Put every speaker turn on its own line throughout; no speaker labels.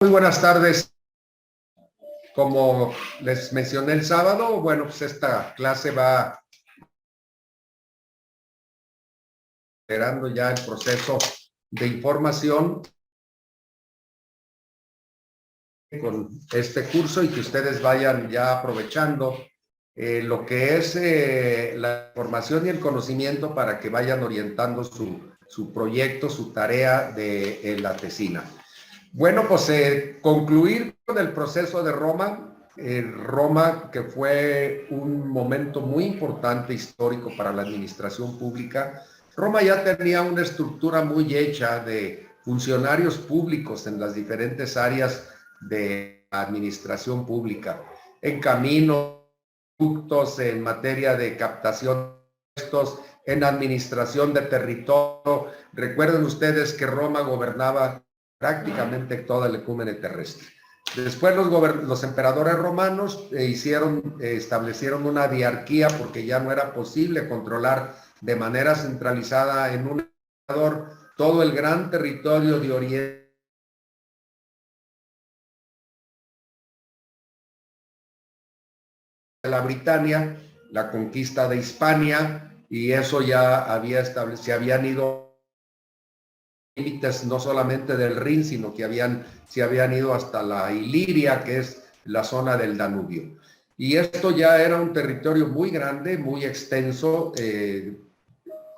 Muy buenas tardes. Como les mencioné el sábado, bueno, pues esta clase va generando ya el proceso de información con este curso y que ustedes vayan ya aprovechando lo que es la información y el conocimiento para que vayan orientando su proyecto, su tarea de la tesina. Bueno, pues concluir con el proceso de Roma, Roma que fue un momento muy importante histórico para la administración pública. Roma ya tenía una estructura muy hecha de funcionarios públicos en las diferentes áreas de la administración pública, en caminos, en materia de captación de impuestos, en administración de territorio. Recuerden ustedes que Roma gobernaba prácticamente toda el ecúmene terrestre. Después los emperadores romanos establecieron una diarquía porque ya no era posible controlar de manera centralizada en un emperador todo el gran territorio de Oriente, la Britania, la conquista de Hispania, y eso ya se habían ido límites no solamente del Rin, sino que se habían ido hasta la Iliria, que es la zona del Danubio. Y esto ya era un territorio muy grande, muy extenso,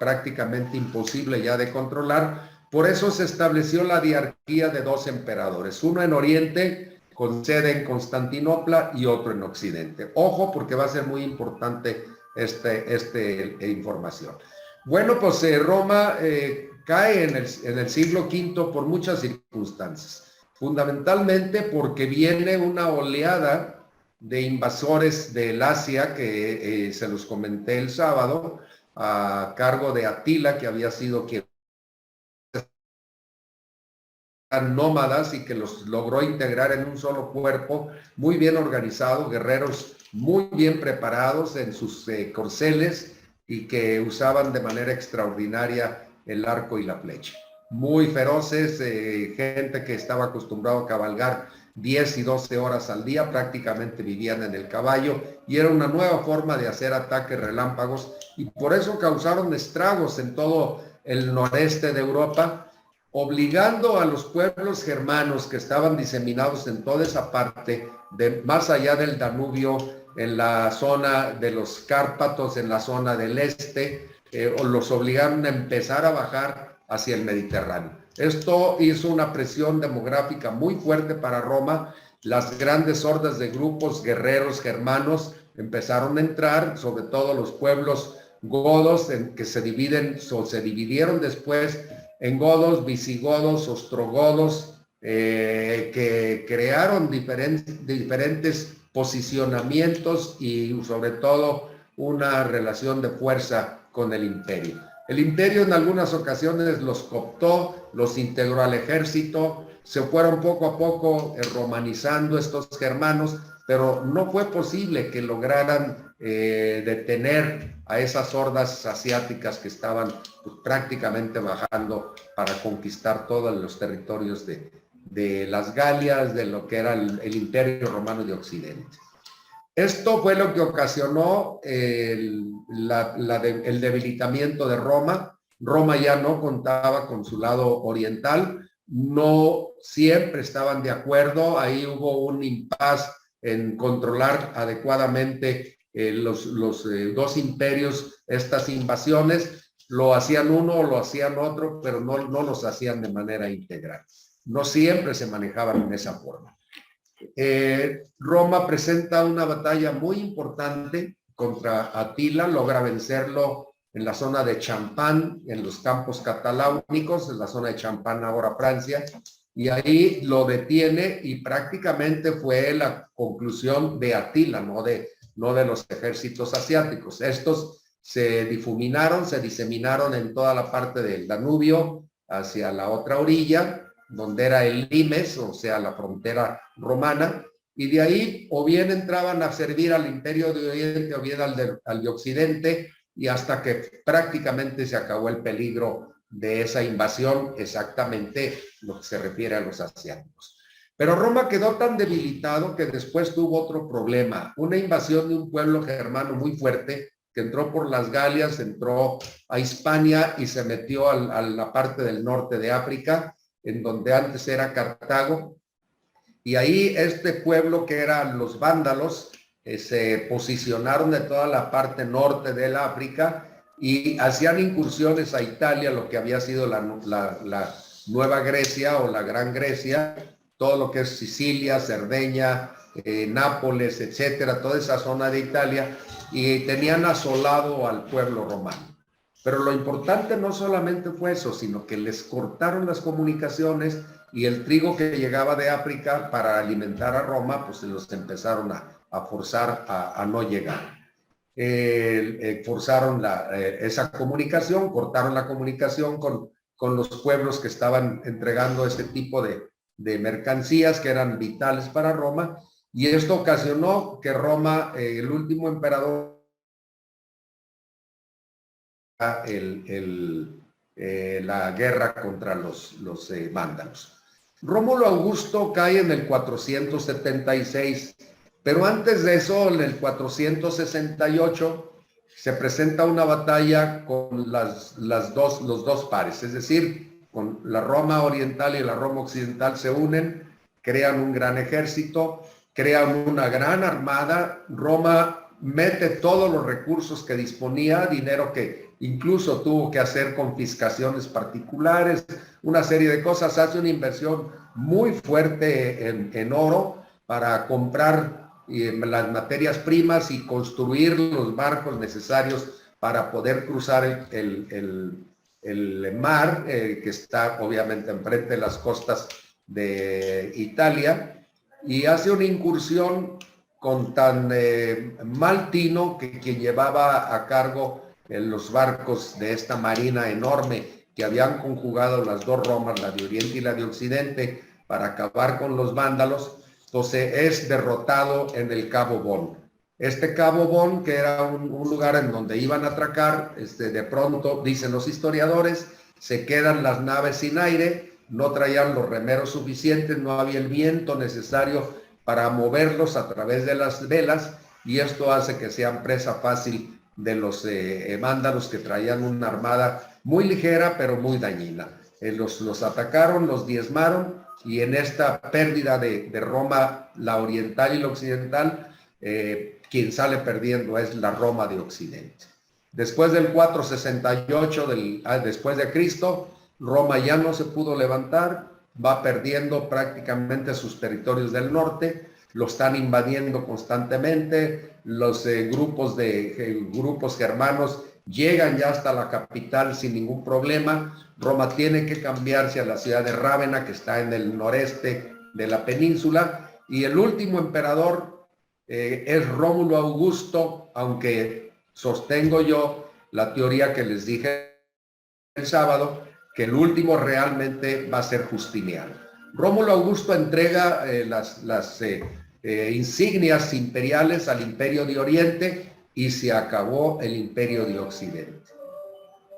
prácticamente imposible ya de controlar. Por eso se estableció la diarquía de dos emperadores, uno en Oriente, con sede en Constantinopla, y otro en Occidente. Ojo, porque va a ser muy importante esta información. Bueno, pues Roma cae en el siglo V por muchas circunstancias, fundamentalmente porque viene una oleada de invasores del Asia que se los comenté el sábado, a cargo de Atila, que había sido quien eran nómadas y que los logró integrar en un solo cuerpo, muy bien organizado, guerreros muy bien preparados en sus corceles y que usaban de manera extraordinaria el arco y la flecha. Muy feroces, gente que estaba acostumbrado a cabalgar 10 y 12 horas al día, prácticamente vivían en el caballo y era una nueva forma de hacer ataques relámpagos y por eso causaron estragos en todo el noreste de Europa, obligando a los pueblos germanos que estaban diseminados en toda esa parte, más allá del Danubio, en la zona de los Cárpatos, en la zona del este, o los obligaron a empezar a bajar hacia el Mediterráneo. Esto hizo una presión demográfica muy fuerte para Roma. Las grandes hordas de grupos guerreros germanos empezaron a entrar, sobre todo los pueblos godos, que se dividieron después en godos, visigodos, ostrogodos, que crearon diferentes posicionamientos y sobre todo una relación de fuerza con el imperio. El imperio en algunas ocasiones los cooptó, los integró al ejército, se fueron poco a poco romanizando estos germanos, pero no fue posible que lograran detener a esas hordas asiáticas que estaban pues, prácticamente bajando para conquistar todos los territorios de las Galias, de lo que era el Imperio Romano de Occidente. Esto fue lo que ocasionó el debilitamiento de Roma. Roma ya no contaba con su lado oriental, no siempre estaban de acuerdo, ahí hubo un impasse en controlar adecuadamente los dos imperios, estas invasiones, lo hacían uno o lo hacían otro, pero no los hacían de manera integral. No siempre se manejaban en esa forma. Roma presenta una batalla muy importante contra Atila, logra vencerlo en la zona de Champagne, en los campos cataláunicos, en la zona de Champagne, ahora Francia, y ahí lo detiene y prácticamente fue la conclusión de Atila, no de los ejércitos asiáticos. Estos se difuminaron, se diseminaron en toda la parte del Danubio hacia la otra orilla, donde era el limes, o sea, la frontera romana, y de ahí o bien entraban a servir al Imperio de Oriente o bien al de Occidente, y hasta que prácticamente se acabó el peligro de esa invasión, exactamente lo que se refiere a los asiáticos. Pero Roma quedó tan debilitado que después tuvo otro problema, una invasión de un pueblo germano muy fuerte que entró por las Galias, entró a Hispania y se metió a la parte del norte de África, en donde antes era Cartago. Y ahí este pueblo que eran los vándalos se posicionaron de toda la parte norte del África y hacían incursiones a Italia, lo que había sido la Nueva Grecia o la Gran Grecia, todo lo que es Sicilia, Cerdeña, Nápoles, etcétera, toda esa zona de Italia, y tenían asolado al pueblo romano. Pero lo importante no solamente fue eso, sino que les cortaron las comunicaciones y el trigo que llegaba de África para alimentar a Roma, pues se los empezaron a forzar a no llegar. Forzaron esa comunicación, cortaron la comunicación con los pueblos que estaban entregando ese tipo de mercancías que eran vitales para Roma, y esto ocasionó que Roma, el último emperador, la guerra contra los vándalos. Rómulo Augusto cae en el 476, pero antes de eso, en el 468, se presenta una batalla con los dos pares, es decir, con la Roma oriental y la Roma occidental se unen, crean un gran ejército, crean una gran armada. Roma mete todos los recursos que disponía, dinero que incluso tuvo que hacer confiscaciones particulares, una serie de cosas, hace una inversión muy fuerte en oro para comprar las materias primas y construir los barcos necesarios para poder cruzar el mar, que está obviamente enfrente de las costas de Italia, y hace una incursión con tan mal tino que quien llevaba a cargo los barcos de esta marina enorme que habían conjugado las dos Romas, la de Oriente y la de Occidente, para acabar con los vándalos, entonces es derrotado en el Cabo Bon. Este Cabo Bon, que era un lugar en donde iban a atracar, de pronto, dicen los historiadores, se quedan las naves sin aire, no traían los remeros suficientes, no había el viento necesario para moverlos a través de las velas, y esto hace que sean presa fácil de los vándalos, que traían una armada muy ligera pero muy dañina. Los atacaron, los diezmaron, y en esta pérdida de Roma, la oriental y la occidental, quien sale perdiendo es la Roma de Occidente. Después del 468 después de Cristo, Roma ya no se pudo levantar, va perdiendo prácticamente sus territorios del norte, lo están invadiendo constantemente, los grupos germanos llegan ya hasta la capital sin ningún problema. Roma tiene que cambiarse a la ciudad de Rávena, que está en el noreste de la península, y el último emperador es Rómulo Augusto, aunque sostengo yo la teoría que les dije el sábado, que el último realmente va a ser Justiniano. Rómulo Augusto entrega las insignias imperiales al Imperio de Oriente y se acabó el Imperio de Occidente.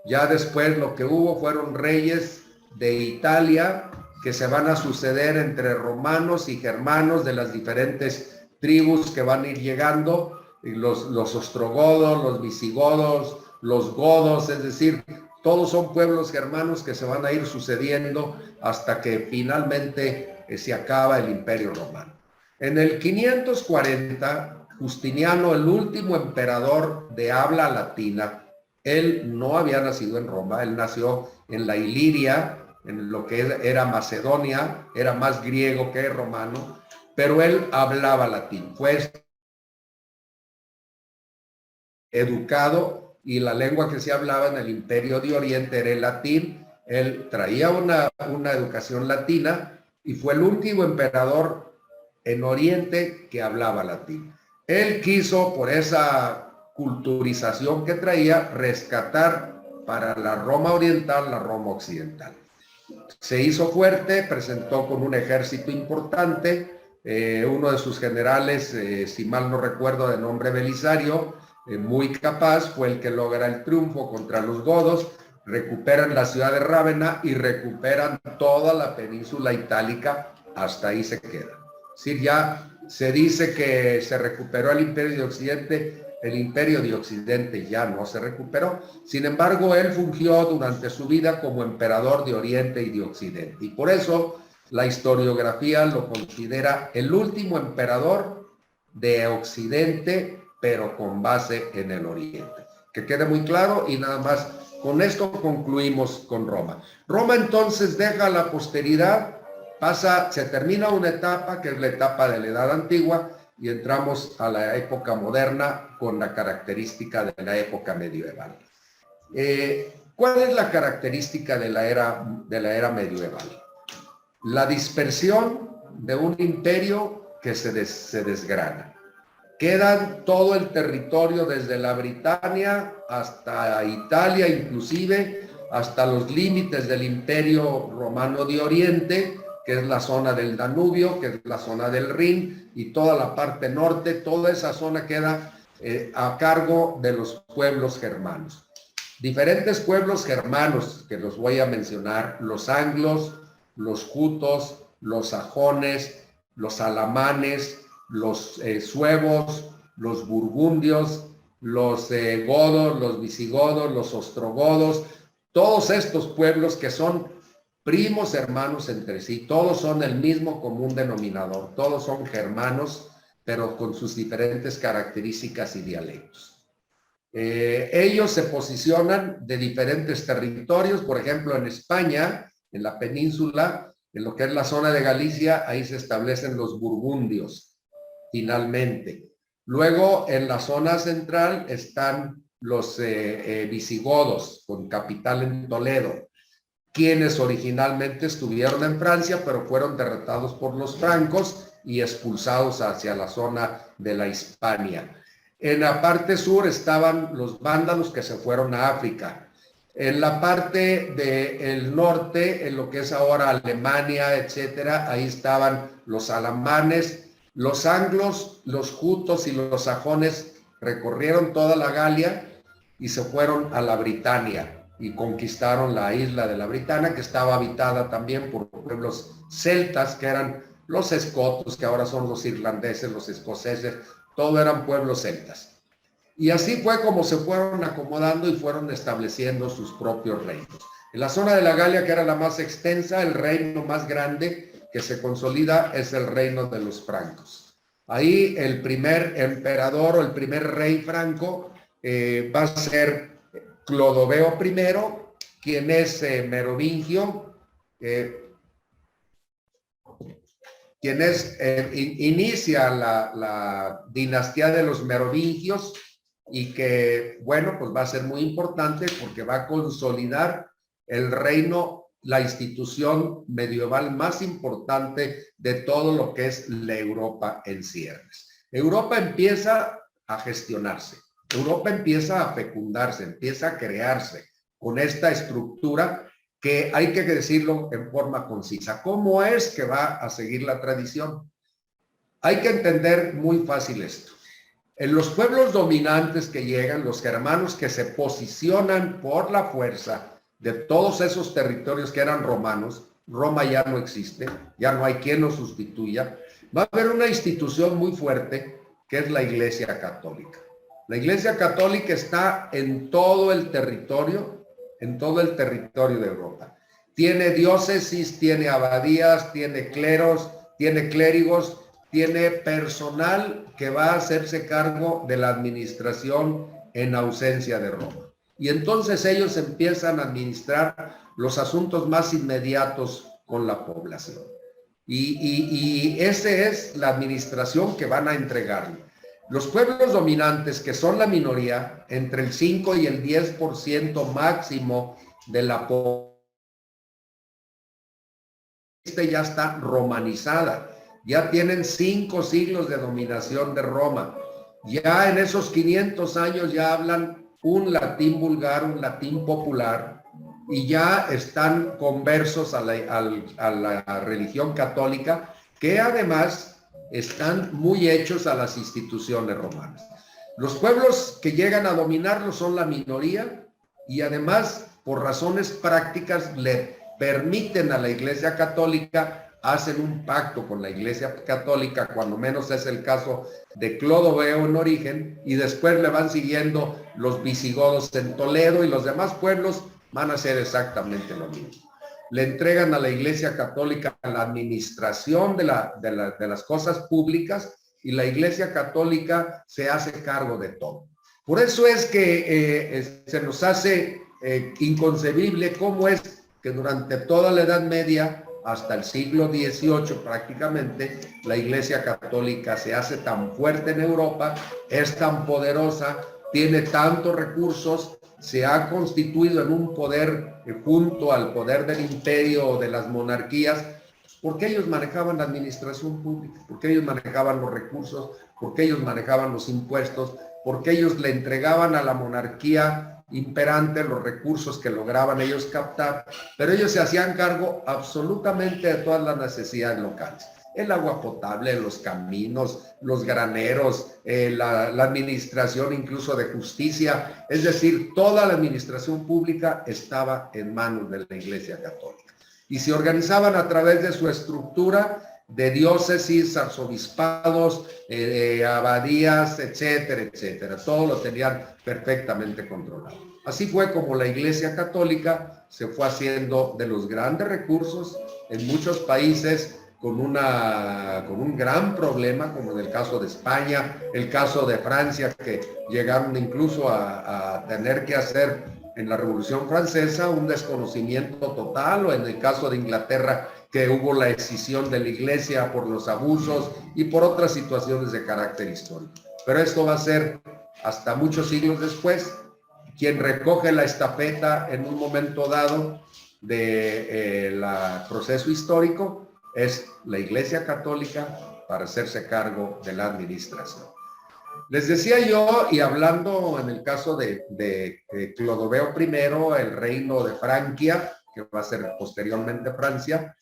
Ya después lo que hubo fueron reyes de Italia que se van a suceder entre romanos y germanos de las diferentes tribus que van a ir llegando, los ostrogodos, los visigodos, los godos, es decir, todos son pueblos germanos que se van a ir sucediendo hasta que finalmente se acaba el Imperio Romano. En el 540, Justiniano, el último emperador de habla latina, él no había nacido en Roma, él nació en la Iliria, en lo que era Macedonia, era más griego que romano, pero él hablaba latín, fue educado, y la lengua que se hablaba en el Imperio de Oriente era el latín. Él traía una educación latina y fue el último emperador en Oriente que hablaba latín. Él quiso, por esa culturización que traía, rescatar para la Roma oriental la Roma occidental. Se hizo fuerte, presentó con un ejército importante, uno de sus generales, si mal no recuerdo, de nombre Belisario, muy capaz, fue el que logra el triunfo contra los godos, recuperan la ciudad de Rávena y recuperan toda la península itálica, hasta ahí se queda. Es decir, ya se dice que se recuperó el Imperio de Occidente, el Imperio de Occidente ya no se recuperó. Sin embargo, él fungió durante su vida como emperador de Oriente y de Occidente. Y por eso la historiografía lo considera el último emperador de Occidente, pero con base en el Oriente. Que quede muy claro y nada más. Con esto concluimos con Roma. Roma entonces deja a la posteridad, se termina una etapa que es la etapa de la Edad Antigua y entramos a la época moderna con la característica de la época medieval. ¿Cuál es la característica de la era medieval? La dispersión de un imperio que se desgrana. Quedan todo el territorio desde la Britania hasta Italia, inclusive hasta los límites del Imperio Romano de Oriente, que es la zona del Danubio, que es la zona del Rin, y toda la parte norte, toda esa zona queda a cargo de los pueblos germanos. Diferentes pueblos germanos que los voy a mencionar: los anglos, los jutos, los sajones, los alamanes, los suevos, los burgundios, los godos, los visigodos, los ostrogodos, todos estos pueblos que son primos hermanos entre sí, todos son el mismo común denominador, todos son germanos, pero con sus diferentes características y dialectos. Ellos se posicionan de diferentes territorios. Por ejemplo, en España, en la península, en lo que es la zona de Galicia, ahí se establecen los burgundios. Finalmente. Luego, en la zona central están los visigodos, con capital en Toledo, quienes originalmente estuvieron en Francia, pero fueron derrotados por los francos y expulsados hacia la zona de la Hispania. En la parte sur estaban los vándalos, que se fueron a África. En la parte del norte, en lo que es ahora Alemania, etcétera, ahí estaban los alamanes. Los anglos, los jutos y los sajones recorrieron toda la Galia y se fueron a la Britania y conquistaron la isla de la Britania, que estaba habitada también por pueblos celtas, que eran los escotos, que ahora son los irlandeses, los escoceses, todos eran pueblos celtas. Y así fue como se fueron acomodando y fueron estableciendo sus propios reinos. En la zona de la Galia, que era la más extensa, el reino más grande que se consolida es el reino de los francos. Ahí el primer emperador o el primer rey franco va a ser Clodoveo I, quien es merovingio, quien inicia la dinastía de los merovingios y que, bueno, pues va a ser muy importante porque va a consolidar el reino, la institución medieval más importante de todo lo que es la Europa en ciernes. Europa empieza a gestionarse, Europa empieza a fecundarse, empieza a crearse con esta estructura que hay que decirlo en forma concisa. ¿Cómo es que va a seguir la tradición? Hay que entender muy fácil esto. En los pueblos dominantes que llegan, los germanos que se posicionan por la fuerza de todos esos territorios que eran romanos, Roma ya no existe, ya no hay quien lo sustituya, va a haber una institución muy fuerte que es la Iglesia Católica. La Iglesia Católica está en todo el territorio de Europa. Tiene diócesis, tiene abadías, tiene cleros, tiene clérigos, tiene personal que va a hacerse cargo de la administración en ausencia de Roma. Y entonces ellos empiezan a administrar los asuntos más inmediatos con la población. Y esa es la administración que van a entregarle. Los pueblos dominantes, que son la minoría, entre el 5 y el 10% máximo de la población, ya está romanizada. Ya tienen 5 siglos de dominación de Roma. Ya en esos 500 años ya hablan un latín vulgar, un latín popular, y ya están conversos a la religión católica, que además están muy hechos a las instituciones romanas. Los pueblos que llegan a dominarlos son la minoría y además, por razones prácticas, le permiten a la Iglesia Católica hacen un pacto con la Iglesia Católica, cuando menos es el caso de Clodoveo en origen, y después le van siguiendo los visigodos en Toledo, y los demás pueblos van a hacer exactamente lo mismo. Le entregan a la Iglesia Católica la administración de las cosas públicas, y la Iglesia Católica se hace cargo de todo. Por eso es que se nos hace inconcebible cómo es que durante toda la Edad Media, hasta el siglo XVIII prácticamente, la Iglesia Católica se hace tan fuerte en Europa, es tan poderosa, tiene tantos recursos, se ha constituido en un poder junto al poder del imperio o de las monarquías, porque ellos manejaban la administración pública, porque ellos manejaban los recursos, porque ellos manejaban los impuestos, porque ellos le entregaban a la monarquía imperante los recursos que lograban ellos captar, pero ellos se hacían cargo absolutamente de todas las necesidades locales. El agua potable, los caminos, los graneros, la administración incluso de justicia, es decir, toda la administración pública estaba en manos de la Iglesia Católica. Y se organizaban a través de su estructura de diócesis, arzobispados, abadías, etcétera, etcétera. Todo lo tenían perfectamente controlado. Así fue como la Iglesia Católica se fue haciendo de los grandes recursos en muchos países con un gran problema, como en el caso de España, el caso de Francia, que llegaron incluso a tener que hacer en la Revolución Francesa un desconocimiento total, o en el caso de Inglaterra, que hubo la escisión de la Iglesia por los abusos y por otras situaciones de carácter histórico. Pero esto va a ser hasta muchos siglos después. Quien recoge la estafeta en un momento dado del proceso histórico es la Iglesia Católica para hacerse cargo de la administración. Les decía yo, y hablando en el caso de Clodoveo I, el reino de Francia, que va a ser posteriormente Francia,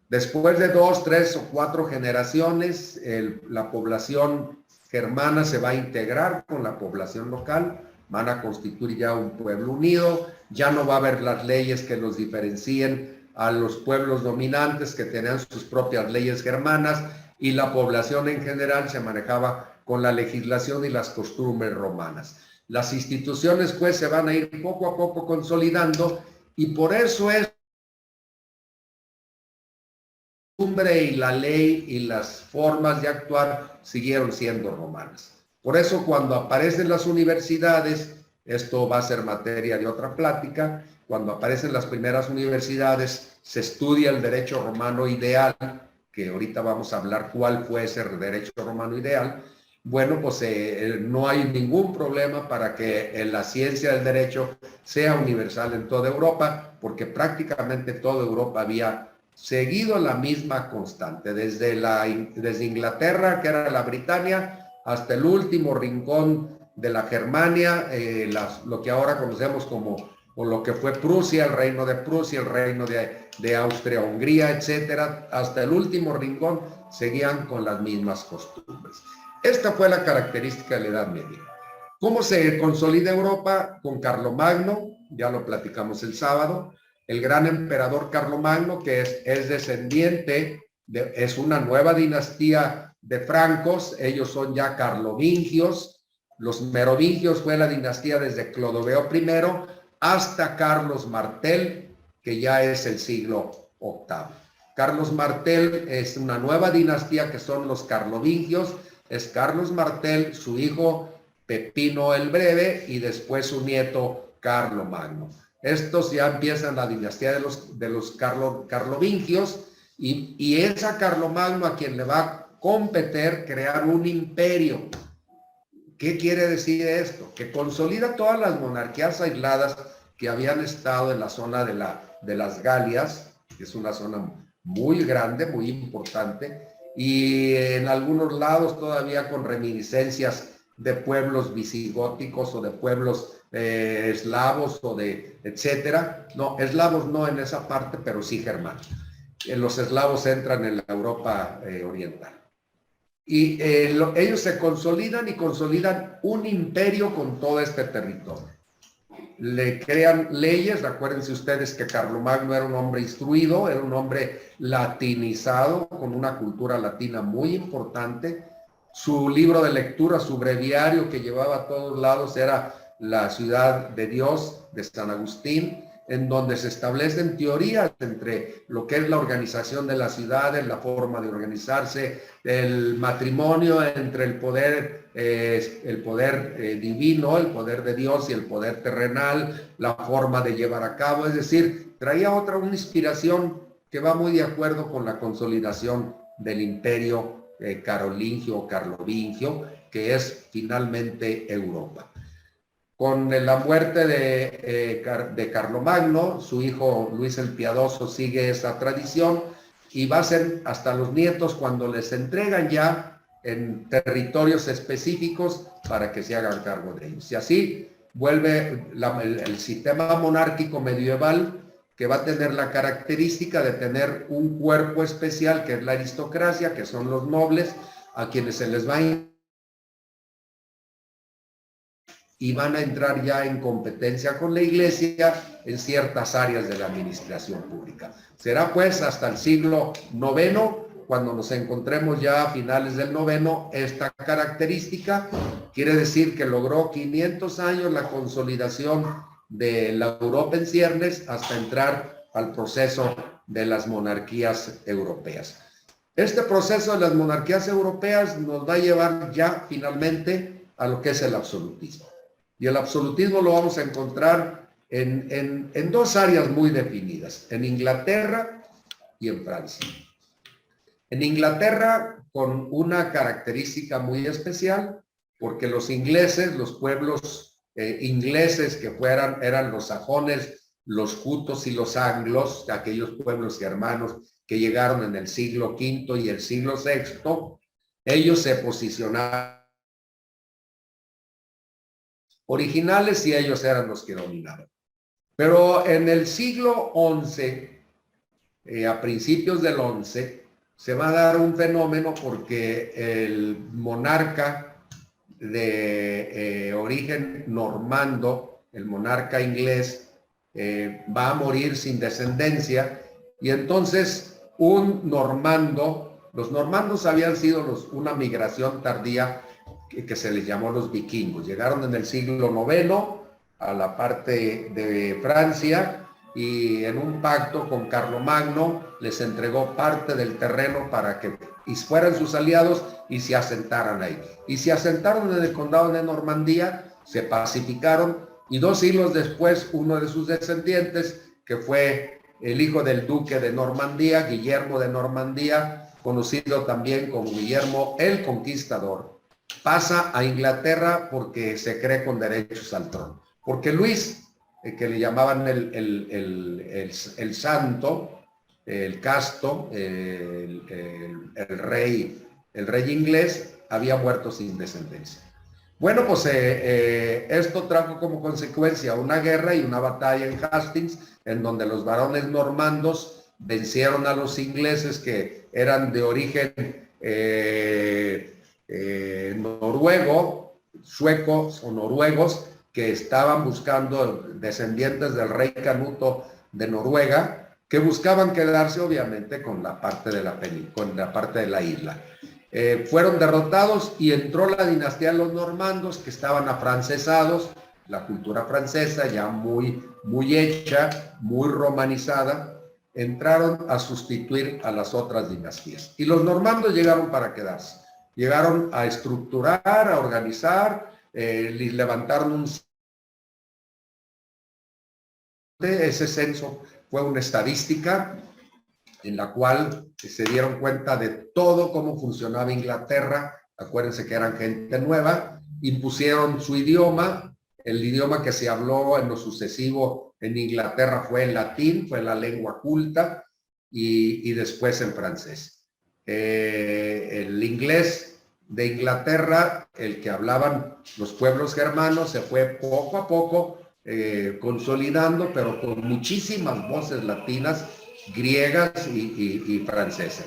después de 2, 3 o 4 generaciones, la población germana se va a integrar con la población local, van a constituir ya un pueblo unido, ya no va a haber las leyes que los diferencien a los pueblos dominantes que tenían sus propias leyes germanas, y la población en general se manejaba con la legislación y las costumbres romanas. Las instituciones pues se van a ir poco a poco consolidando, y por eso es y la ley y las formas de actuar siguieron siendo romanas. Por eso cuando aparecen las universidades, esto va a ser materia de otra plática, cuando aparecen las primeras universidades se estudia el derecho romano ideal, que ahorita vamos a hablar cuál fue ese derecho romano ideal. Bueno, pues no hay ningún problema para que la ciencia del derecho sea universal en toda Europa, porque prácticamente toda Europa había seguido la misma constante, desde Inglaterra, que era la Britania, hasta el último rincón de la Germania, lo que ahora conocemos como, o lo que fue Prusia, el reino de Prusia, el reino de Austria-Hungría, etcétera, hasta el último rincón seguían con las mismas costumbres. Esta fue la característica de la Edad Media. ¿Cómo se consolida Europa? Con Carlomagno, ya lo platicamos el sábado, el gran emperador Carlomagno, que es descendiente, es una nueva dinastía de francos, ellos son ya carlovingios. Los merovingios fue la dinastía desde Clodoveo I hasta Carlos Martel, que ya es el siglo VIII. Carlos Martel es una nueva dinastía que son los carlovingios, es Carlos Martel, su hijo Pepino el Breve y después su nieto Carlomagno. Estos ya empiezan la dinastía de los carlovingios, y es a Carlomagno a quien le va a competir crear un imperio. ¿Qué quiere decir esto? Que consolida todas las monarquías aisladas que habían estado en la zona de las Galias, que es una zona muy grande, muy importante, y en algunos lados todavía con reminiscencias de pueblos visigóticos o de pueblos eslavos o de etcétera. No, eslavos no en esa parte, pero sí germanos. Los eslavos entran en la Europa oriental. Y ellos se consolidan y consolidan un imperio con todo este territorio. le crean leyes. Acuérdense ustedes que Carlomagno era un hombre instruido, era un hombre latinizado, con una cultura latina muy importante. Su libro de lectura, su breviario que llevaba a todos lados era La ciudad de Dios, de San Agustín, en donde se establecen teorías entre lo que es la organización de las ciudades, la forma de organizarse, el matrimonio entre el poder divino, el poder de Dios y el poder terrenal, la forma de llevar a cabo. Es decir, traía una inspiración que va muy de acuerdo con la consolidación del imperio carolingio o carlovingio, que es finalmente Europa. Con la muerte de Carlomagno, su hijo Luis el Piadoso sigue esa tradición y va a ser hasta los nietos cuando les entregan ya en territorios específicos para que se hagan cargo de ellos. Y así vuelve el sistema monárquico medieval, que va a tener la característica de tener un cuerpo especial, que es la aristocracia, que son los nobles, a quienes se les va a y van a entrar ya en competencia con la Iglesia en ciertas áreas de la administración pública. Será pues hasta el siglo IX, cuando nos encontremos ya a finales del IX, esta característica. Quiere decir que logró 500 años la consolidación de la Europa en ciernes hasta entrar al proceso de las monarquías europeas. Este proceso de las monarquías europeas nos va a llevar ya finalmente a lo que es el absolutismo. Y el absolutismo lo vamos a encontrar en dos áreas muy definidas, en Inglaterra y en Francia. En Inglaterra, con una característica muy especial, porque los ingleses, los pueblos ingleses que eran los sajones, los jutos y los anglos, aquellos pueblos germanos que llegaron en el siglo V y el siglo VI, ellos se posicionaron originales y ellos eran los que dominaban. Pero en el siglo XI, a principios del XI, se va a dar un fenómeno porque el monarca de origen normando, el monarca inglés, va a morir sin descendencia, y entonces un normando, los normandos habían sido una migración tardía que se les llamó los vikingos. Llegaron en el siglo IX a la parte de Francia y en un pacto con Carlomagno les entregó parte del terreno para que fueran sus aliados y se asentaran ahí. Y se asentaron en el condado de Normandía, se pacificaron, y 2 siglos después uno de sus descendientes, que fue el hijo del duque de Normandía, Guillermo de Normandía, conocido también como Guillermo el Conquistador, pasa a Inglaterra porque se cree con derechos al trono. Porque Luis, que le llamaban el santo, el casto, el rey inglés, había muerto sin descendencia. Bueno, pues esto trajo como consecuencia una guerra y una batalla en Hastings, en donde los varones normandos vencieron a los ingleses, que eran de origen noruego, suecos o noruegos, que estaban buscando descendientes del rey Canuto de Noruega, que buscaban quedarse obviamente con la parte de la isla. Fueron derrotados y entró la dinastía de los normandos, que estaban afrancesados, la cultura francesa ya muy hecha, muy romanizada, entraron a sustituir a las otras dinastías. Y los normandos llegaron para quedarse. Llegaron a estructurar, a organizar, levantaron ese censo fue una estadística en la cual se dieron cuenta de todo cómo funcionaba Inglaterra. Acuérdense que eran gente nueva, impusieron su idioma. El idioma que se habló en lo sucesivo en Inglaterra fue el latín, fue la lengua culta, y después en francés. El inglés de Inglaterra, el que hablaban los pueblos germanos, se fue poco a poco consolidando, pero con muchísimas voces latinas, griegas y francesas.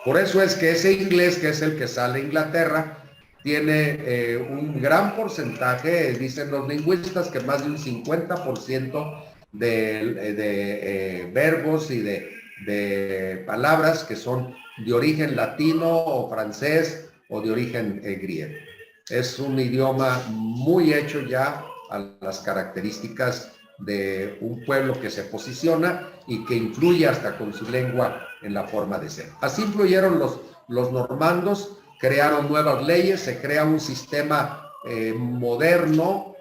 Por eso es que ese inglés, que es el que sale a Inglaterra, tiene un gran porcentaje, dicen los lingüistas, que más de un 50% de verbos y de palabras que son de origen latino o francés o de origen griego. Es un idioma muy hecho ya a las características de un pueblo que se posiciona y que influye hasta con su lengua en la forma de ser. Así influyeron los normandos, crearon nuevas leyes, se crea un sistema moderno,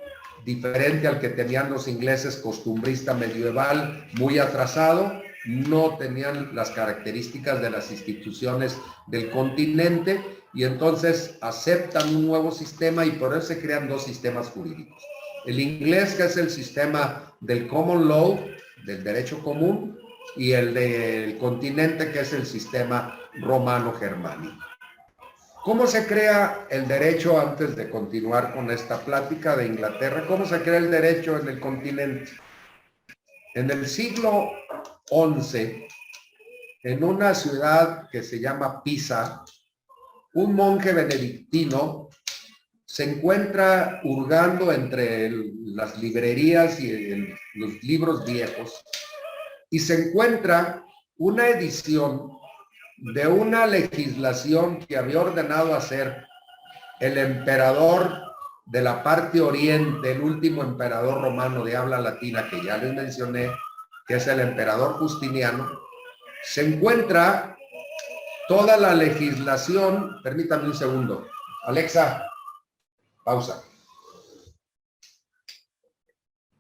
diferente al que tenían los ingleses, costumbrista medieval, muy atrasado, no tenían las características de las instituciones del continente y entonces aceptan un nuevo sistema y por eso se crean dos sistemas jurídicos. El inglés, que es el sistema del common law, del derecho común, y el del continente, que es el sistema romano-germánico. ¿Cómo se crea el derecho, antes de continuar con esta plática de Inglaterra? ¿Cómo se crea el derecho en el continente? En el siglo XI, en una ciudad que se llama Pisa, un monje benedictino se encuentra hurgando entre las librerías y los libros viejos y se encuentra una edición de una legislación que había ordenado hacer el emperador de la parte oriente, el último emperador romano de habla latina que ya les mencioné, que es el emperador Justiniano. Se encuentra toda la legislación. Permítame un segundo. Alexa, pausa.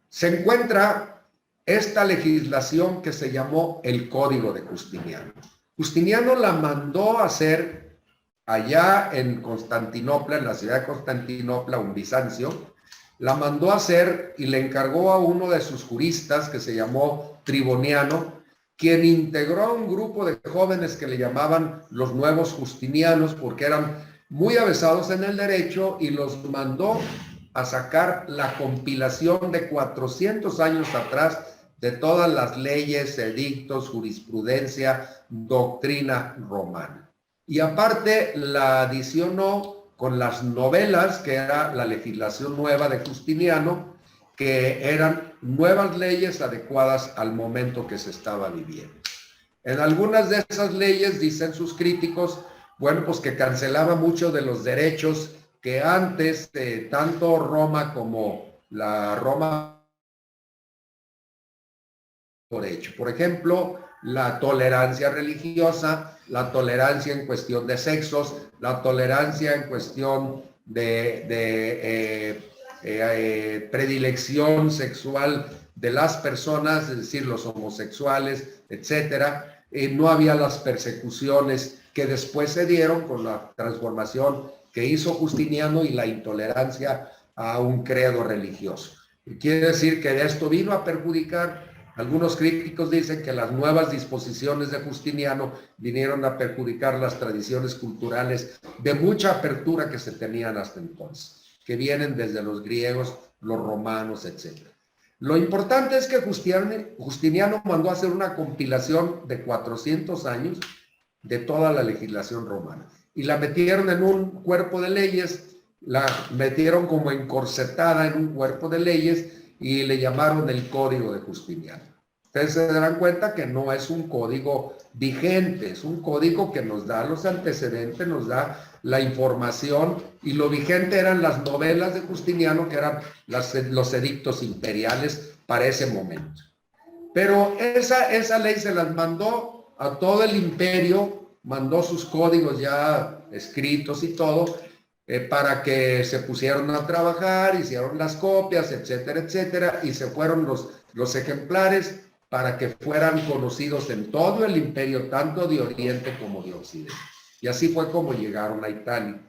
Se encuentra esta legislación que se llamó el Código de Justiniano. Justiniano la mandó a hacer allá en Constantinopla, en la ciudad de Constantinopla, un Bizancio, la mandó a hacer y le encargó a uno de sus juristas que se llamó Triboniano, quien integró a un grupo de jóvenes que le llamaban los nuevos justinianos porque eran muy avesados en el derecho y los mandó a sacar la compilación de 400 años atrás de todas las leyes, edictos, jurisprudencia, doctrina romana. Y aparte la adicionó con las novelas, que era la legislación nueva de Justiniano, que eran nuevas leyes adecuadas al momento que se estaba viviendo. En algunas de esas leyes, dicen sus críticos, bueno, pues que cancelaba mucho de los derechos que antes, tanto Roma como la Roma por hecho. Por ejemplo, la tolerancia religiosa, la tolerancia en cuestión de sexos, la tolerancia en cuestión de predilección sexual de las personas, es decir, los homosexuales, etcétera. No había las persecuciones que después se dieron con la transformación que hizo Justiniano y la intolerancia a un credo religioso. Quiere decir que esto vino a perjudicar. Algunos críticos dicen que las nuevas disposiciones de Justiniano vinieron a perjudicar las tradiciones culturales de mucha apertura que se tenían hasta entonces, que vienen desde los griegos, los romanos, etc. Lo importante es que Justiniano mandó a hacer una compilación de 400 años de toda la legislación romana y la metieron en un cuerpo de leyes, la metieron como encorsetada en un cuerpo de leyes y le llamaron el Código de Justiniano. Ustedes se darán cuenta que no es un código vigente, es un código que nos da los antecedentes, nos da la información, y lo vigente eran las novelas de Justiniano, que eran los edictos imperiales para ese momento. Pero esa ley se las mandó a todo el imperio, mandó sus códigos ya escritos y todo, para que se pusieron a trabajar, hicieron las copias, etcétera, etcétera, y se fueron los ejemplares para que fueran conocidos en todo el imperio, tanto de Oriente como de Occidente. Y así fue como llegaron a Italia.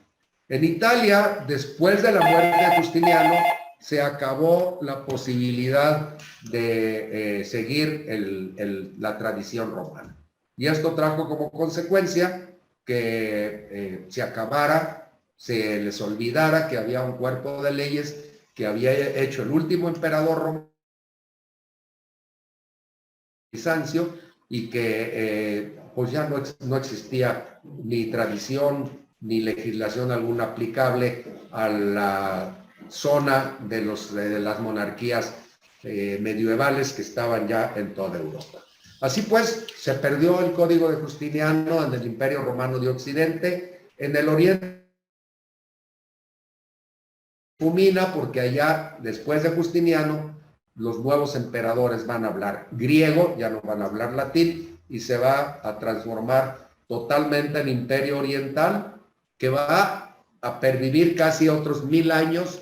En Italia, después de la muerte de Justiniano, se acabó la posibilidad de seguir la tradición romana. Y esto trajo como consecuencia que se acabara, se les olvidara que había un cuerpo de leyes que había hecho el último emperador romano, Bizancio, y que pues ya no existía ni tradición ni legislación alguna aplicable a la zona de las monarquías medievales que estaban ya en toda Europa. Así pues, se perdió el Código de Justiniano en el Imperio Romano de Occidente. En el Oriente fulmina porque allá, después de Justiniano, los nuevos emperadores van a hablar griego, ya no van a hablar latín, y se va a transformar totalmente en Imperio Oriental, que va a pervivir casi otros 1000 años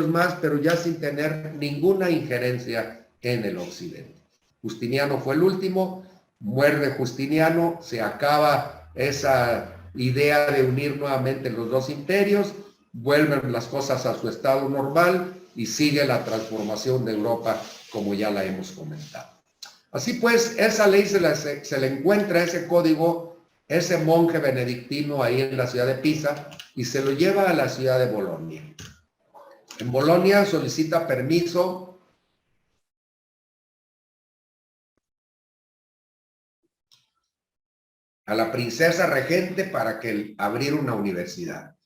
más, pero ya sin tener ninguna injerencia en el Occidente. Justiniano fue el último, muerde Justiniano, se acaba esa idea de unir nuevamente los dos imperios, vuelven las cosas a su estado normal y sigue la transformación de Europa como ya la hemos comentado. Así pues, esa ley se le encuentra, ese código, ese monje benedictino ahí en la ciudad de Pisa y se lo lleva a la ciudad de Bolonia. En Bolonia solicita permiso a la princesa regente para que abriera una universidad.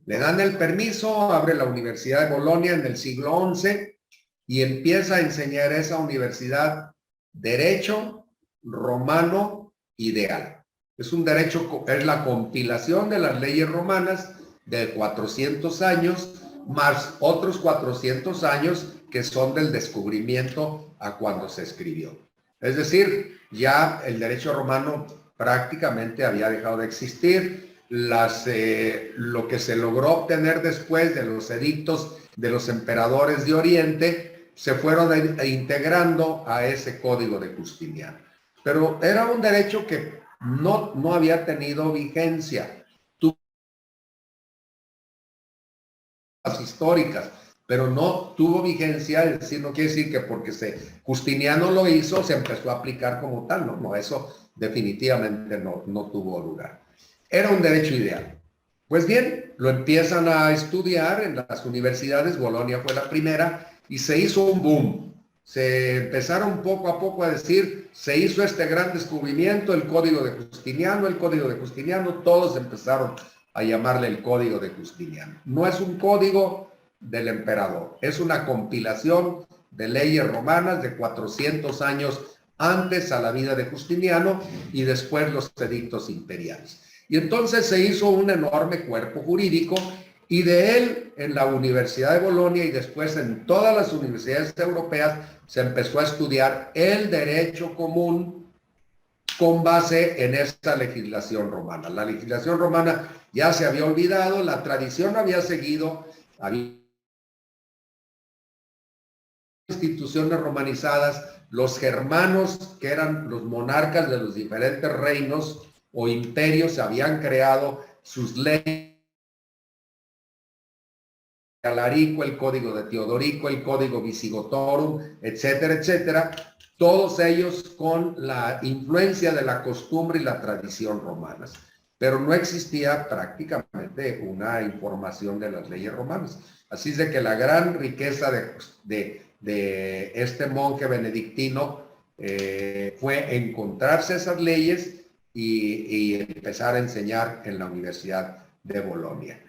Le dan el permiso, abre la Universidad de Bolonia en el siglo XI y empieza a enseñar esa universidad derecho romano ideal. Es un derecho, es la compilación de las leyes romanas de 400 años, más otros 400 años que son del descubrimiento a cuando se escribió. Es decir, ya el derecho romano prácticamente había dejado de existir. Lo que se logró obtener después de los edictos de los emperadores de Oriente se fueron integrando a ese código de Justiniano. Pero era un derecho que no había tenido vigencia. Tuvo las históricas, pero no tuvo vigencia, es decir, no quiere decir que porque Justiniano lo hizo, se empezó a aplicar como tal, no, eso definitivamente no tuvo lugar. Era un derecho ideal. Pues bien, lo empiezan a estudiar en las universidades, Bolonia fue la primera, y se hizo un boom. Se empezaron poco a poco a decir, se hizo este gran descubrimiento, el Código de Justiniano, todos empezaron a llamarle el Código de Justiniano. No es un código del emperador, es una compilación de leyes romanas de 400 años antes a la vida de Justiniano y después los edictos imperiales. Y entonces se hizo un enorme cuerpo jurídico y de él en la Universidad de Bolonia y después en todas las universidades europeas se empezó a estudiar el derecho común con base en esta legislación romana. La legislación romana ya se había olvidado, la tradición había seguido, había instituciones romanizadas, los germanos, que eran los monarcas de los diferentes reinos o imperios, habían creado sus leyes, Alarico, el código de Teodorico, el código Visigotorum, etcétera, etcétera, todos ellos con la influencia de la costumbre y la tradición romanas. Pero no existía prácticamente una información de las leyes romanas. Así es de que la gran riqueza de este monje benedictino fue encontrarse esas leyes y empezar a enseñar en la Universidad de Bolonia.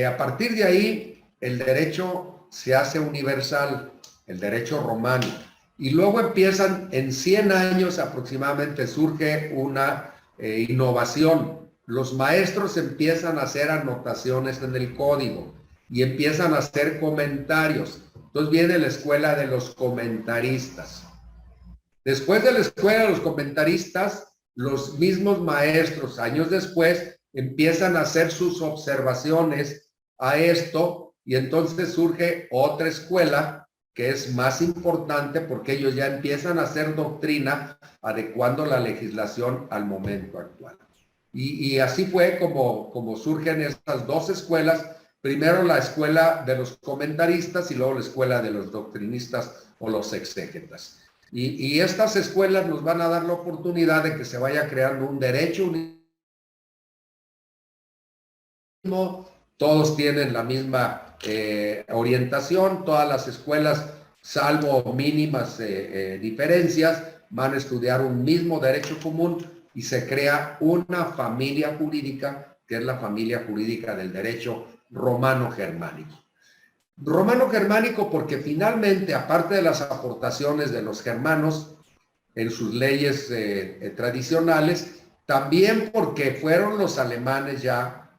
A partir de ahí, el derecho se hace universal, el derecho romano, y luego empiezan, en 100 años aproximadamente, surge una innovación. Los maestros empiezan a hacer anotaciones en el código y empiezan a hacer comentarios. Entonces viene la escuela de los comentaristas. Después de la escuela de los comentaristas, los mismos maestros, años después, empiezan a hacer sus observaciones a esto y entonces surge otra escuela que es más importante porque ellos ya empiezan a hacer doctrina adecuando la legislación al momento actual. Y así fue como surgen estas dos escuelas, primero la escuela de los comentaristas y luego la escuela de los doctrinistas o los exégetas. Y estas escuelas nos van a dar la oportunidad de que se vaya creando un derecho unívoco. Todos tienen la misma orientación, todas las escuelas, salvo mínimas diferencias, van a estudiar un mismo derecho común y se crea una familia jurídica que es la familia jurídica del derecho romano-germánico. Romano-germánico porque finalmente, aparte de las aportaciones de los germanos en sus leyes tradicionales, también porque fueron los alemanes ya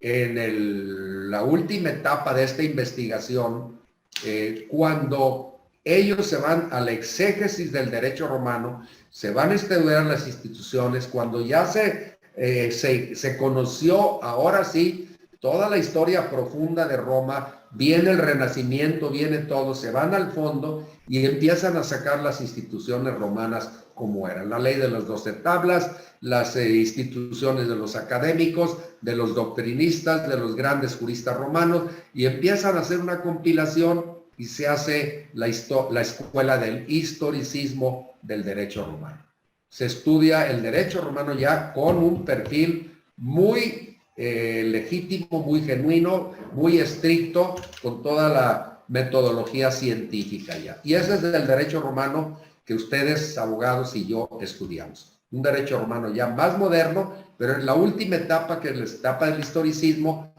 en la última etapa de esta investigación, cuando ellos se van a la exégesis del derecho romano, se van a estudiar las instituciones, cuando ya se conoció, ahora sí, toda la historia profunda de Roma, viene el Renacimiento, viene todo, se van al fondo y empiezan a sacar las instituciones romanas como eran. La ley de las 12 tablas, las instituciones de los académicos, de los doctrinistas, de los grandes juristas romanos, y empiezan a hacer una compilación y se hace la escuela del historicismo del derecho romano. Se estudia el derecho romano ya con un perfil muy legítimo, muy genuino, muy estricto, con toda la metodología científica ya. Y ese es el derecho romano que ustedes, abogados, y yo estudiamos. Un derecho romano ya más moderno, pero en la última etapa, que es la etapa del historicismo,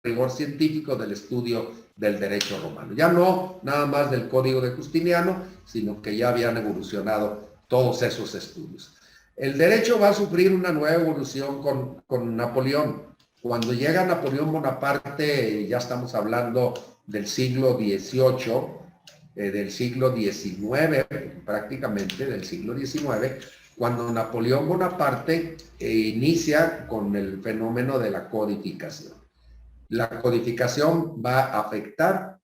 rigor científico del estudio del derecho romano. Ya no nada más del Código de Justiniano, sino que ya habían evolucionado todos esos estudios. El derecho va a sufrir una nueva evolución con Napoleón. Cuando llega Napoleón Bonaparte, ya estamos hablando del siglo XVIII, del siglo XIX, prácticamente del siglo XIX, cuando Napoleón Bonaparte inicia con el fenómeno de la codificación. La codificación va a afectar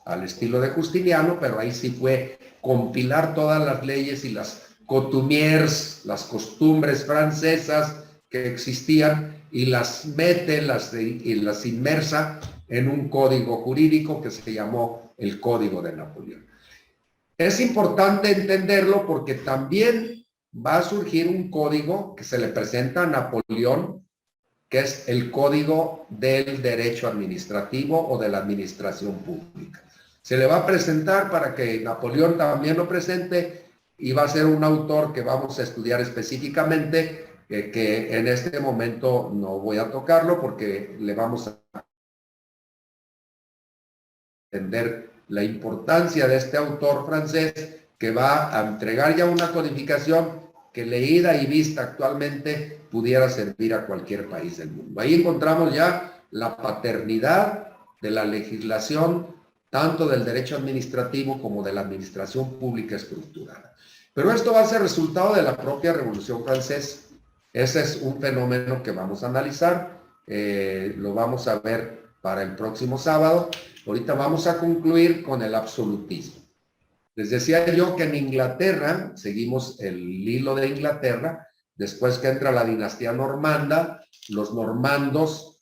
al estilo de Justiniano, pero ahí sí fue compilar todas las leyes y las coutumiers, las costumbres francesas que existían, y las mete y las inmersa en un código jurídico que se llamó el Código de Napoleón. Es importante entenderlo porque también va a surgir un código que se le presenta a Napoleón, que es el Código del Derecho Administrativo o de la Administración Pública. Se le va a presentar para que Napoleón también lo presente, y va a ser un autor que vamos a estudiar específicamente, que en este momento no voy a tocarlo porque le vamos a entender la importancia de este autor francés, que va a entregar ya una codificación que, leída y vista actualmente, pudiera servir a cualquier país del mundo. Ahí encontramos ya la paternidad de la legislación, tanto del derecho administrativo como de la administración pública estructurada. Pero esto va a ser resultado de la propia Revolución Francesa. Ese es un fenómeno que vamos a analizar, lo vamos a ver para el próximo sábado. Ahorita vamos a concluir con el absolutismo. Les decía yo que en Inglaterra, seguimos el hilo de Inglaterra, después que entra la dinastía normanda, los normandos,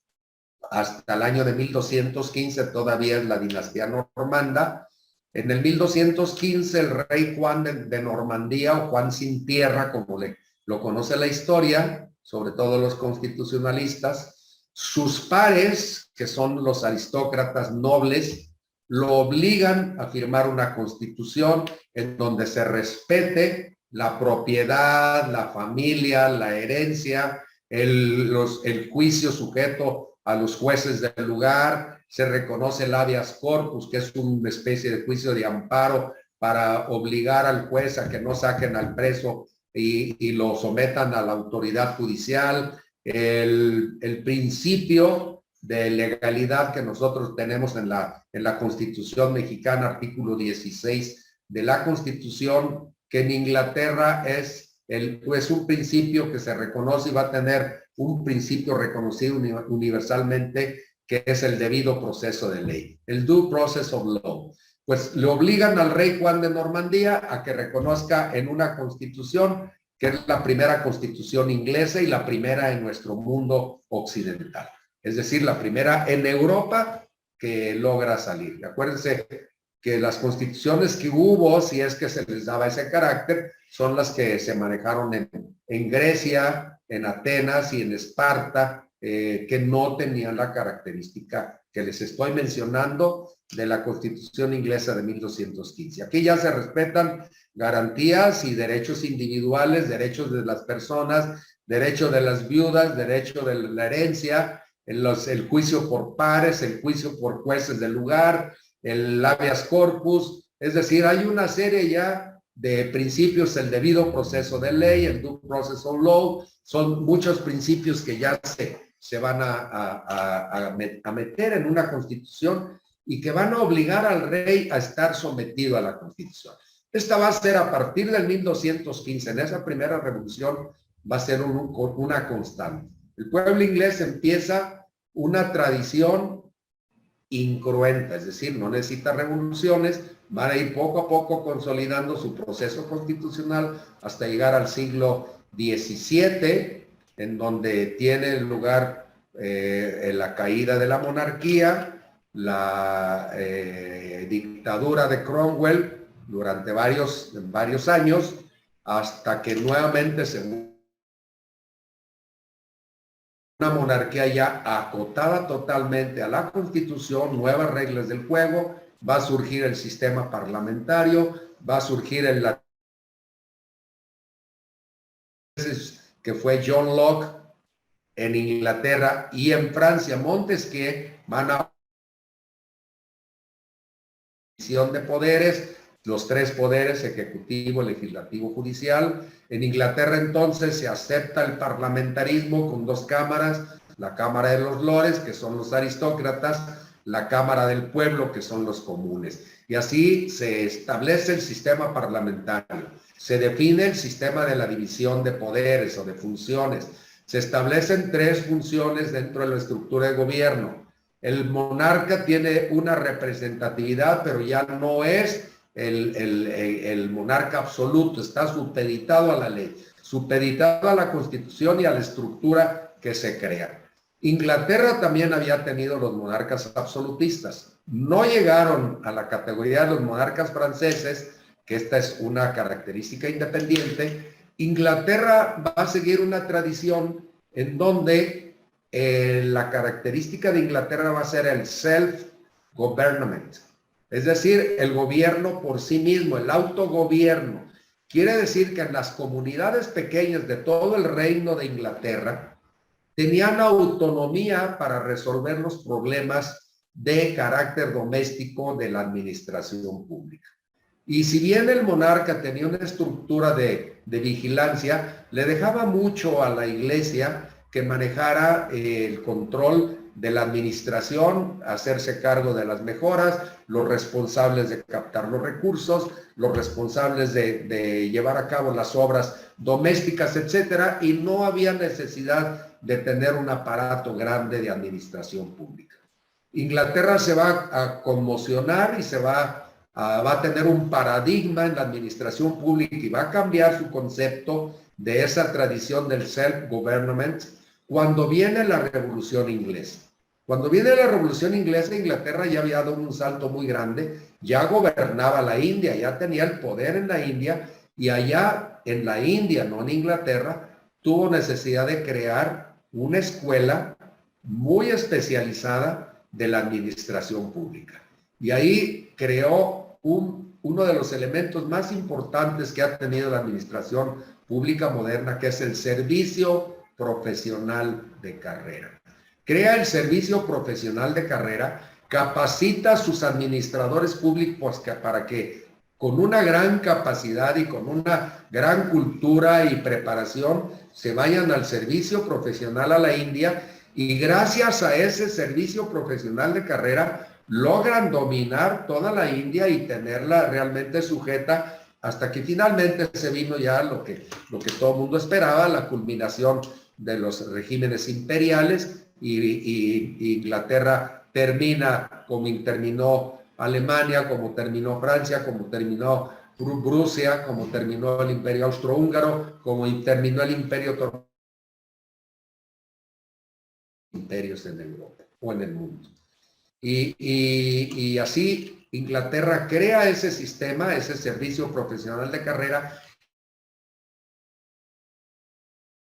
hasta el año de 1215 todavía es la dinastía normanda. En el 1215 el rey Juan de Normandía, o Juan sin tierra, como lo conoce la historia, sobre todo los constitucionalistas, sus pares, que son los aristócratas nobles, lo obligan a firmar una constitución en donde se respete la propiedad, la familia, la herencia, el juicio sujeto a los jueces del lugar. Se reconoce el habeas corpus, que es una especie de juicio de amparo para obligar al juez a que no saquen al preso y lo sometan a la autoridad judicial. El principio de legalidad que nosotros tenemos en la Constitución mexicana, artículo 16 de la Constitución, que en Inglaterra es un principio que se reconoce y va a tener un principio reconocido universalmente, que es el debido proceso de ley, el due process of law. Pues le obligan al rey Juan de Normandía a que reconozca en una constitución, que es la primera constitución inglesa y la primera en nuestro mundo occidental. Es decir, la primera en Europa que logra salir. Acuérdense que las constituciones que hubo, si es que se les daba ese carácter, son las que se manejaron en Grecia, en Atenas y en Esparta, que no tenían la característica que les estoy mencionando de la Constitución inglesa de 1215. Aquí ya se respetan garantías y derechos individuales, derechos de las personas, derecho de las viudas, derecho de la herencia, el juicio por pares, el juicio por jueces del lugar, el habeas corpus, es decir, hay una serie ya de principios, el debido proceso de ley, el due process of law, son muchos principios que ya se van a meter en una constitución y que van a obligar al rey a estar sometido a la constitución. Esta va a ser a partir del 1215, en esa primera revolución va a ser una constante. El pueblo inglés empieza una tradición incruenta, es decir, no necesita revoluciones, van a ir poco a poco consolidando su proceso constitucional hasta llegar al siglo XVII, en donde tiene lugar la caída de la monarquía, la dictadura de Cromwell durante varios años, hasta que nuevamente una monarquía ya acotada totalmente a la Constitución, nuevas reglas del juego, va a surgir el sistema parlamentario, va a surgir que fue John Locke en Inglaterra y en Francia, Montesquieu, van a división de poderes, los tres poderes, ejecutivo, legislativo, judicial. En Inglaterra entonces se acepta el parlamentarismo con dos cámaras, la Cámara de los Lores, que son los aristócratas, la Cámara del Pueblo, que son los comunes. Y así se establece el sistema parlamentario, se define el sistema de la división de poderes o de funciones, se establecen tres funciones dentro de la estructura de gobierno. El monarca tiene una representatividad, pero ya no es el monarca absoluto, está supeditado a la ley, supeditado a la Constitución y a la estructura que se crea. Inglaterra también había tenido los monarcas absolutistas. No llegaron a la categoría de los monarcas franceses, que esta es una característica independiente. Inglaterra va a seguir una tradición en donde la característica de Inglaterra va a ser el self-government, es decir, el gobierno por sí mismo, el autogobierno. Quiere decir que en las comunidades pequeñas de todo el reino de Inglaterra tenían autonomía para resolver los problemas de carácter doméstico de la administración pública. Y si bien el monarca tenía una estructura de vigilancia, le dejaba mucho a la iglesia que manejara el control de la administración, hacerse cargo de las mejoras, los responsables de captar los recursos, los responsables de llevar a cabo las obras domésticas, etcétera, y no había necesidad de tener un aparato grande de administración pública. Inglaterra se va a conmocionar y va a tener un paradigma en la administración pública y va a cambiar su concepto de esa tradición del self-government cuando viene la Revolución Inglesa. Cuando viene la Revolución Inglesa, Inglaterra ya había dado un salto muy grande, ya gobernaba la India, ya tenía el poder en la India, y allá en la India, no en Inglaterra, tuvo necesidad de crear una escuela muy especializada de la administración pública. Y ahí creó uno de los elementos más importantes que ha tenido la administración pública moderna, que es el servicio profesional de carrera. Crea el servicio profesional de carrera, capacita a sus administradores públicos para que con una gran capacidad y con una gran cultura y preparación se vayan al servicio profesional a la India, y gracias a ese servicio profesional de carrera logran dominar toda la India y tenerla realmente sujeta hasta que finalmente se vino ya lo que todo el mundo esperaba, la culminación de los regímenes imperiales, y Inglaterra termina como terminó Alemania, como terminó Francia, como terminó Prusia, como terminó el Imperio Austrohúngaro, como terminó el Imperio imperios en Europa o en el mundo. Y así Inglaterra crea ese sistema, ese servicio profesional de carrera.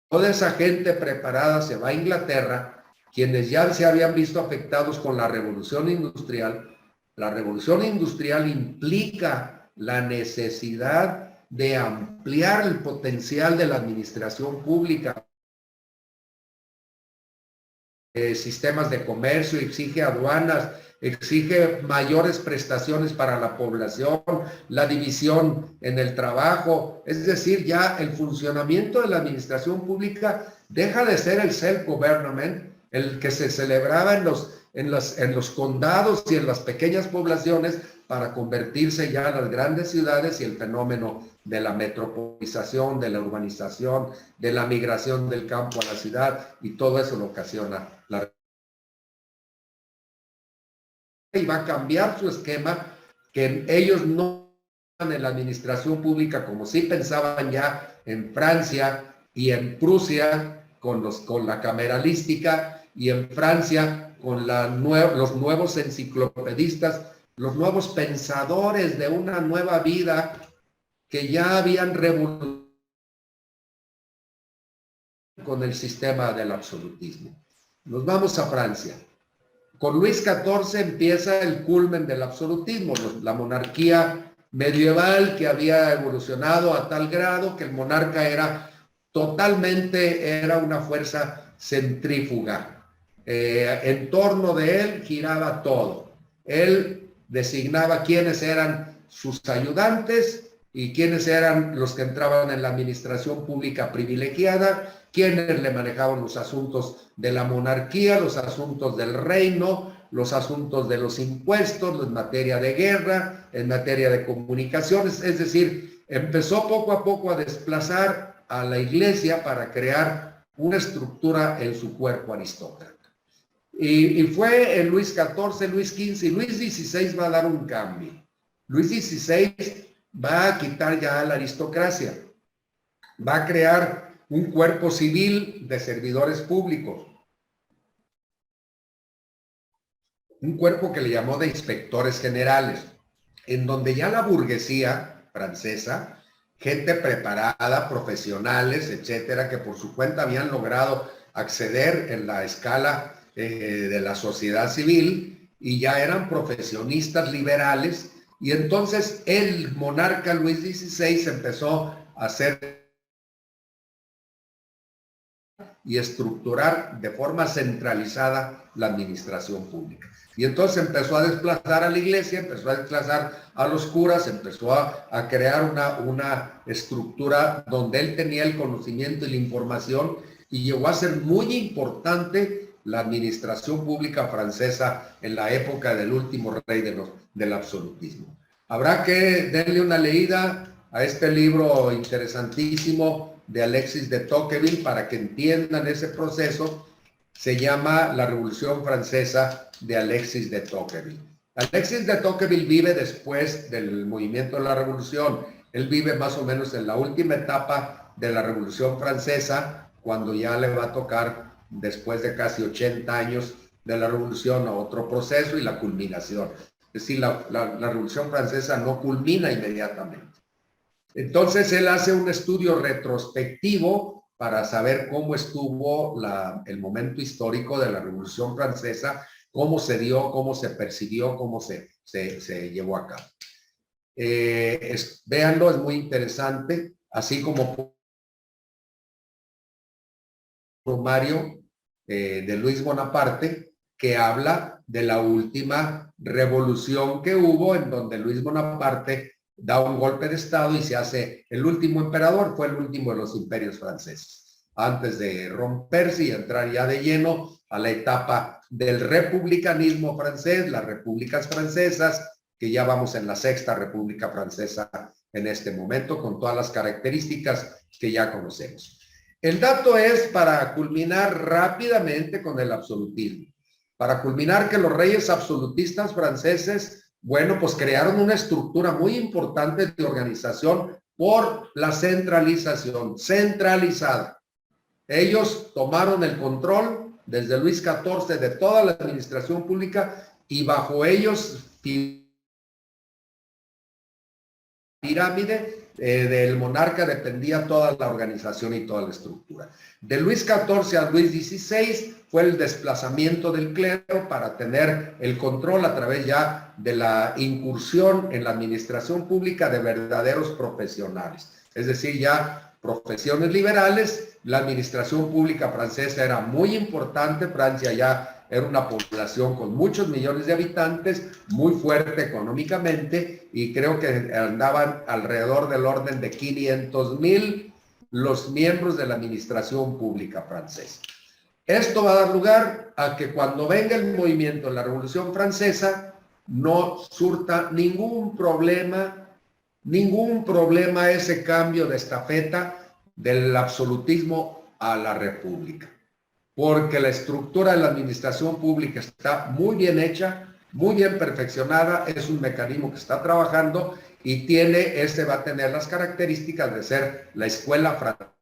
Toda esa gente preparada se va a Inglaterra quienes ya se habían visto afectados con la revolución industrial. La revolución industrial implica la necesidad de ampliar el potencial de la administración pública. Sistemas de comercio, exige aduanas, exige mayores prestaciones para la población, la división en el trabajo, es decir, ya el funcionamiento de la administración pública deja de ser el self-government, el que se celebraba en los condados y en las pequeñas poblaciones, para convertirse ya en las grandes ciudades, y el fenómeno de la metropolización, de la urbanización, de la migración del campo a la ciudad, y todo eso lo ocasiona la... Y va a cambiar su esquema, que ellos no en la administración pública como sí pensaban ya en Francia y en Prusia con la cameralística, y en Francia con los nuevos enciclopedistas, los nuevos pensadores de una nueva vida que ya habían revolucionado con el sistema del absolutismo. Nos vamos a Francia. Con Luis XIV empieza el culmen del absolutismo, la monarquía medieval, que había evolucionado a tal grado que el monarca era una fuerza centrífuga. En torno de él giraba todo. Él designaba quiénes eran sus ayudantes y quiénes eran los que entraban en la administración pública privilegiada, quiénes le manejaban los asuntos de la monarquía, los asuntos del reino, los asuntos de los impuestos, en materia de guerra, en materia de comunicaciones. Es decir, empezó poco a poco a desplazar a la iglesia para crear una estructura en su cuerpo aristócrata. Y fue en Luis XIV, Luis XV y Luis XVI va a dar un cambio. Luis XVI va a quitar ya la aristocracia, va a crear un cuerpo civil de servidores públicos, un cuerpo que le llamó de inspectores generales, en donde ya la burguesía francesa, gente preparada, profesionales, etcétera, que por su cuenta habían logrado acceder en la escala de la sociedad civil y ya eran profesionistas liberales. Y entonces el monarca Luis XVI empezó a hacer y estructurar de forma centralizada la administración pública. Y entonces empezó a desplazar a la iglesia, empezó a desplazar a los curas, empezó a crear una estructura donde él tenía el conocimiento y la información, y llegó a ser muy importante la administración pública francesa en la época del último rey del absolutismo. Habrá que darle una leída a este libro interesantísimo de Alexis de Tocqueville para que entiendan ese proceso. Se llama La Revolución Francesa de Alexis de Tocqueville. Alexis de Tocqueville vive después del movimiento de la Revolución. Él vive más o menos en la última etapa de la Revolución Francesa, cuando ya le va a tocar, después de casi 80 años de la Revolución, a otro proceso y la culminación. Es decir, la Revolución Francesa no culmina inmediatamente. Entonces él hace un estudio retrospectivo para saber cómo estuvo el momento histórico de la Revolución Francesa, cómo se dio, cómo se persiguió, cómo se llevó a cabo. Véanlo, es muy interesante, así como Mario de Luis Bonaparte, que habla de la última revolución que hubo, en donde Luis Bonaparte da un golpe de estado y se hace el último emperador. Fue el último de los imperios franceses, antes de romperse y entrar ya de lleno a la etapa del republicanismo francés, las repúblicas francesas, que ya vamos en la sexta república francesa en este momento, con todas las características que ya conocemos. El dato es, para culminar rápidamente con el absolutismo, para culminar que los reyes absolutistas franceses, bueno, pues crearon una estructura muy importante de organización por la centralización, centralizada. Ellos tomaron el control desde Luis XIV de toda la administración pública, y bajo ellos pirámide del monarca dependía toda la organización y toda la estructura. De Luis XIV a Luis XVI fue el desplazamiento del clero para tener el control a través ya de la incursión en la administración pública de verdaderos profesionales. Es decir, ya profesiones liberales. La administración pública francesa era muy importante. Francia ya era una población con muchos millones de habitantes, muy fuerte económicamente, y creo que andaban alrededor del orden de 500,000 los miembros de la administración pública francesa. Esto va a dar lugar a que cuando venga el movimiento de la Revolución Francesa no surta ningún problema ese cambio de estafeta del absolutismo a la república, porque la estructura de la administración pública está muy bien hecha, muy bien perfeccionada, es un mecanismo que está trabajando y va a tener las características de ser la escuela francesa.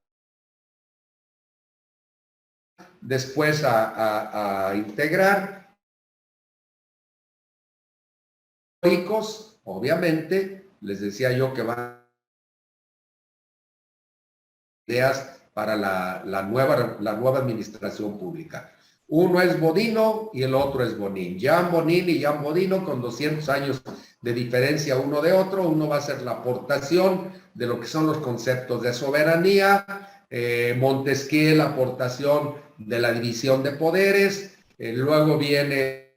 Después a integrar obviamente, les decía yo que van ideas para la nueva administración pública. Uno es Bodino y el otro es Bonin. Jean Bonin y Jean Bodino, con 200 años de diferencia uno de otro. Uno va a ser la aportación de lo que son los conceptos de soberanía, Montesquieu la aportación de la división de poderes, luego viene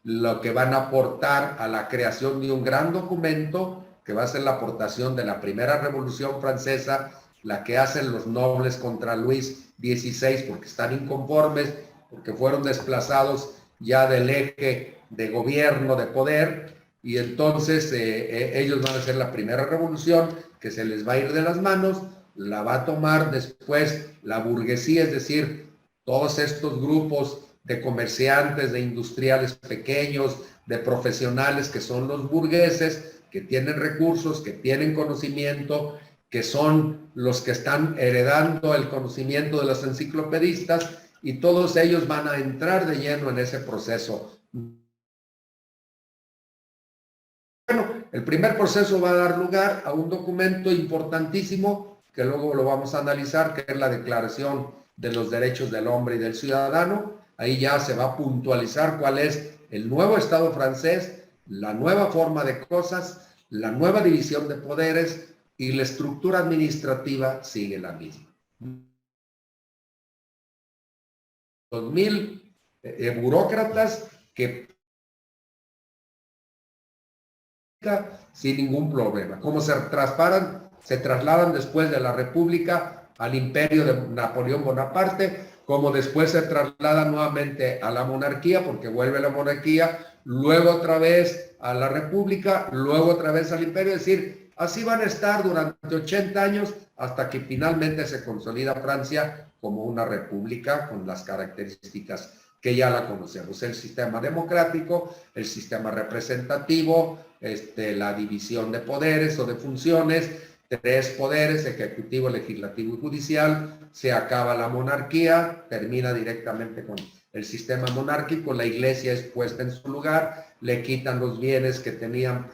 lo que van a aportar a la creación de un gran documento que va a ser la aportación de la primera revolución francesa, la que hacen los nobles contra Luis XVI porque están inconformes, porque fueron desplazados ya del eje de gobierno, de poder, y entonces ellos van a hacer la primera revolución que se les va a ir de las manos, la va a tomar después la burguesía, es decir, todos estos grupos de comerciantes, de industriales pequeños, de profesionales que son los burgueses, que tienen recursos, que tienen conocimiento, que son los que están heredando el conocimiento de los enciclopedistas, y todos ellos van a entrar de lleno en ese proceso. Bueno, el primer proceso va a dar lugar a un documento importantísimo que luego lo vamos a analizar, que es la Declaración de los Derechos del Hombre y del Ciudadano. Ahí ya se va a puntualizar cuál es el nuevo Estado francés, la nueva forma de cosas, la nueva división de poderes, y la estructura administrativa sigue la misma. 2,000 burócratas que sin ningún problema. ¿Cómo se trasladan después de la República al imperio de Napoleón Bonaparte? Como después se trasladan nuevamente a la monarquía, porque vuelve la monarquía, luego otra vez a la República, luego otra vez al imperio. Es decir, así van a estar durante 80 años hasta que finalmente se consolida Francia como una república con las características que ya la conocemos: el sistema democrático, el sistema representativo, la división de poderes o de funciones, 3 poderes: ejecutivo, legislativo y judicial. Se acaba la monarquía, termina directamente con el sistema monárquico, la iglesia es puesta en su lugar, le quitan los bienes que tenían.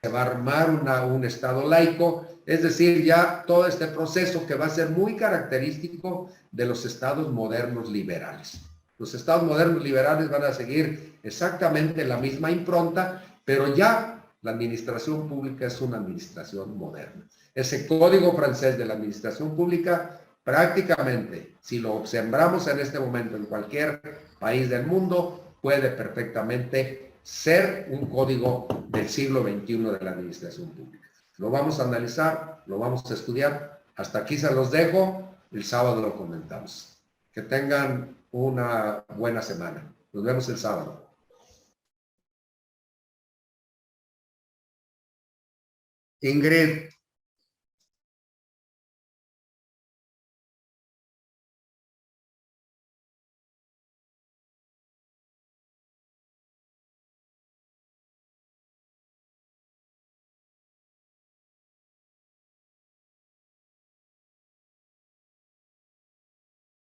Se va a armar un Estado laico, es decir, ya todo este proceso que va a ser muy característico de los estados modernos liberales. Los estados modernos liberales van a seguir exactamente la misma impronta, pero ya la administración pública es una administración moderna. Ese código francés de la administración pública, prácticamente, si lo sembramos en este momento en cualquier país del mundo, puede perfectamente ser un código del siglo XXI de la administración pública. Lo vamos a analizar, lo vamos a estudiar. Hasta aquí se los dejo. El sábado lo comentamos. Que tengan una buena semana. Nos vemos el sábado. Ingrid.